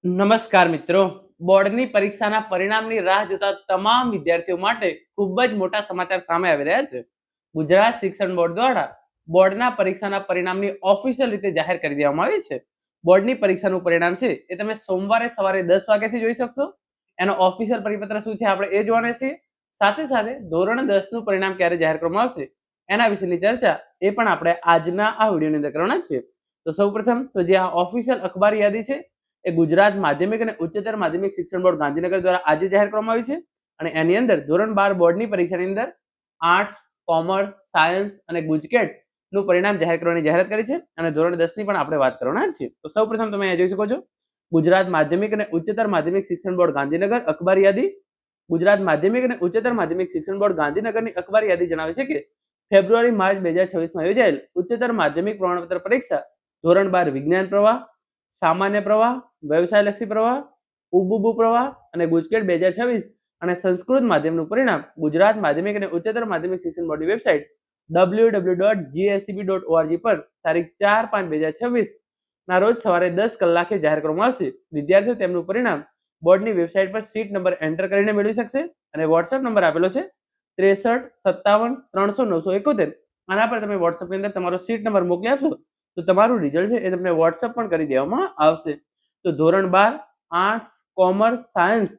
નમસ્કાર મિત્રો. બોર્ડની પરીક્ષાના પરિણામની રાહ જોતા તમામ વિદ્યાર્થીઓ માટે ખૂબ જ મોટા સમાચાર સામે આવી રહ્યા છે. ગુજરાત શિક્ષણ બોર્ડ દ્વારા બોર્ડના પરીક્ષાના પરિણામની ઓફિશિયલ રીતે જાહેર કરી દેવામાં આવી છે. બોર્ડની પરીક્ષાનું પરિણામ છે એ તમે સોમવારે સવારે 10 વાગ્યાથી જોઈ શકશો. એનો ઓફિશિયલ પરિપત્ર શું છે આપણે એ જોવાના છીએ. સાથે સાથે ધોરણ 10 નું પરિણામ ક્યારે જાહેર કરવામાં આવશે એના વિશેની ચર્ચા એ પણ આપણે આજના આ વિડીયોની અંદર કરવાના છીએ. તો સૌપ્રથમ તો જે આ ઓફિશિયલ અખબાર યાદી છે એ ગુજરાત માધ્યમિક અને ઉચ્ચતર માધ્યમિક શિક્ષણ બોર્ડ ગાંધીનગર દ્વારા આજે જાહેર કરવામાં આવી છે. અને એની અંદર ધોરણ 12 બોર્ડની પરીક્ષાની અંદર આર્ટ્સ, કોમર્સ, સાયન્સ અને ગુજકેટ નું પરિણામ જાહેર કરવાની જાહેરાત કરી છે. અને ધોરણ 10 ની પણ આપણે વાત કરવાના છીએ. તો સૌપ્રથમ તમે અહીંયા જોઈ શકો છો ગુજરાત માધ્યમિક અને ઉચ્ચતર માધ્યમિક શિક્ષણ બોર્ડ ગાંધીનગર અખબાર યાદી. ગુજરાત માધ્યમિક અને ઉચ્ચતર માધ્યમિક શિક્ષણ બોર્ડ ગાંધીનગરની અખબાર યાદી જણાવે છે કે ફેબ્રુઆરી માર્ચ 2026 માં યોજાયેલ ઉચ્ચતર માધ્યમિક પ્રમાણપત્ર પરીક્ષા ધોરણ 12 વિજ્ઞાન પ્રવાહ, સામાન્ય પ્રવાહ, વ્યવસાયલક્ષી પ્રવાહ, ઉબુબુ પ્રવાહ અને ગુજકેટ 2026 અને સંસ્કૃત માધ્યમનું પરિણામ ગુજરાત માધ્યમિક અને ઉચ્ચતર માધ્યમિક શિક્ષણ બોર્ડની વેબસાઇટ www.gscb.org પર તારીખ 4/5/2026 ના રોજ સવારે 10 કલાકે જાહેર કરવામાં આવશે. વિદ્યાર્થીઓ તેમનું પરિણામ બોર્ડની વેબસાઇટ પર સીટ નંબર એન્ટર કરીને મેળવી શકશે. અને વોટ્સએપ નંબર આપેલો છે 6357 300 971. આના પર તમે વોટ્સએપની અંદર તમારો સીટ નંબર મોકલી આપશો તો તમારું રિઝલ્ટ છે એ તમને વોટ્સએપ પણ કરી દેવામાં આવશે. તો ધોરણ 12 આર્ટ્સ, કોમર્સ, સાયન્સ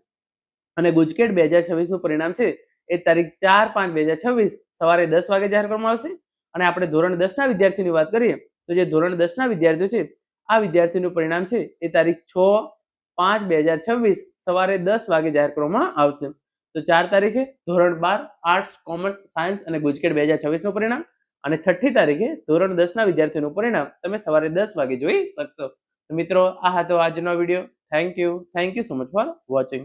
અને ગુજકેટ 2026 નું પરિણામ છે એ તારીખ 4/5/2026 સવારે 10 વાગે જાહેર કરવામાં આવશે. અને આપણે ધોરણ 10 ના વિદ્યાર્થીની વાત કરીએ તો જે ધોરણ 10 ના વિદ્યાર્થીઓ છે આ વિદ્યાર્થીનું પરિણામ છે એ તારીખ 6/5/2026 સવારે 10 વાગે જાહેર કરવામાં આવશે. તો 4 તારીખે ધોરણ 12 આર્ટ્સ, કોમર્સ, સાયન્સ અને ગુજકેટ 2026 નું પરિણામ અને 6ઠી તારીખે ધોરણ 10 ના વિદ્યાર્થીઓનું પરિણામ તમે સવારે 10 વાગે જોઈ શકશો. મિત્રો આ હતો આજનો video. Thank you so much for watching.